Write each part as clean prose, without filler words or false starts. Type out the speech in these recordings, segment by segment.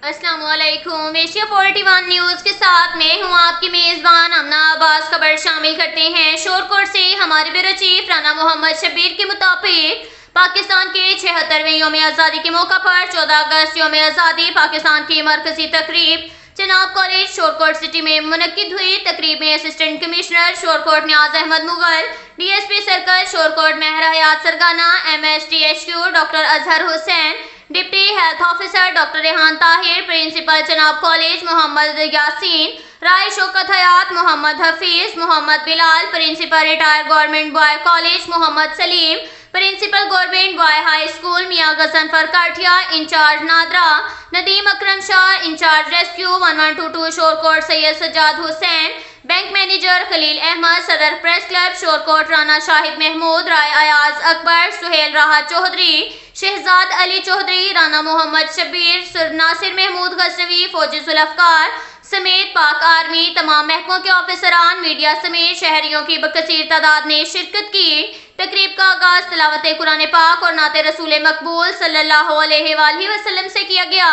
अस्सलाम वालेकुम। Asia 41 news के साथ मैं हूं आपकी मेज़बान अमना अब्बास। खबर शामिल करते हैं शोरकोट से। हमारे ब्यूरो चीफ राना मोहम्मद शब्बीर के मुताबिक पाकिस्तान के 76वें यौम आज़ादी के मौका पर 14 अगस्त यौम आज़ादी पाकिस्तान की मरकजी तकरीब जनाब कॉलेज शोरकोट सिटी में मुनक्किद हुई। तकरीब में assistant commissioner Shorkot Niaz Ahmad Mughal, DSP circle Shorkot Mehar Hayat Sargana, MSTHQ doctor Azhar Hussain, deputy health officer doctor Rehan Tahir, principal जनाब college Mohammad Yasin, Rai Shaukat Hayat, Mohammad Hafeez, Mohammad Bilal, principal retired government boy college Mohammad Saleem, principal government boy high school Mian Ghazanfar Kathia, incharge NADRA, Nadeem Akram Shah, incharge rescue 1122 Shorkot Syed Sajjad Hussain, bank manager Khalil Ahmad, सदर प्रेस क्लब शोरकोट राना शाहिद महमूद, राय अयाज अकबर, सुहेल राहत चौधरी, शहजाद अली चौधरी, राना मोहम्मद शब्बीर, नासिर महमूद गजनवी, फौजी जुल्फकार समेत पाक आर्मी, तमाम महकमों के ऑफिसरान, मीडिया समेत शहरियों की बकसीर तादाद ने शिरकत की। तकरीब का आगाज तिलावत कुरान पाक और नाते रसूल मकबूल सल्लल्लाहु अलैहि वसल्लम से किया गया।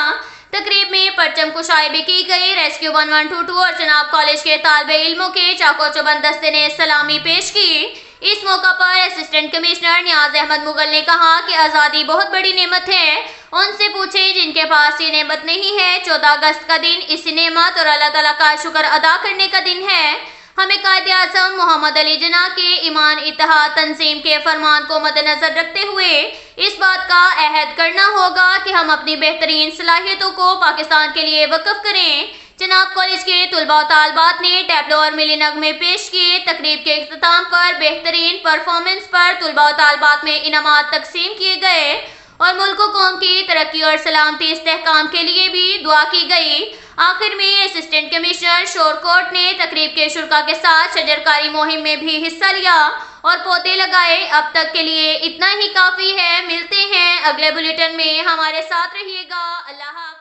तकरीब में परचम कुशाई भी की गई। रेस्क्यू 1122 और जनाब कॉलेज के तालिबे इल्मों के चाको चौबंद दस्ते ने सलामी पेश की। इस मौका पर असिस्टेंट कमिश्नर नियाज अहमद मुगल ने कहा कि आज़ादी बहुत बड़ी नेमत है, उनसे पूछें जिनके पास ये नेमत नहीं है। 14 अगस्त का दिन इस नेमत और अल्लाह ताला का शुक्र अदा करने का दिन है। हमें कायदे आज़म मोहम्मद अली जिन्ना के ईमान इत्तेहाद तंजीम के फरमान को मद्देनजर रखते हुए इस बात का अहद करना होगा कि हम अपनी बेहतरीन सलाहियतों को पाकिस्तान के लिए वक्फ करें। जनाब कॉलेज के तुलबा और तालबात ने टैबलो और मिली नगमे पेश किए। तकरीब के इख्तिताम पर बेहतरीन परफॉर्मेंस पर तुलबा और तालबात में इनामात तकसीम किए गए और मुल्क व कौम की तरक्की और सलामती इस्तेहकाम के लिए भी दुआ की गई। आखिर में असिस्टेंट कमिश्नर शोरकोट ने तकरीब के शुरा के साथ शजरकारी मुहिम में भी हिस्सा लिया और पौधे लगाए। अब तक के लिए इतना ही काफ़ी है। मिलते हैं अगले बुलेटिन में, हमारे साथ रहिएगा। अल्लाह हाफ़िज़।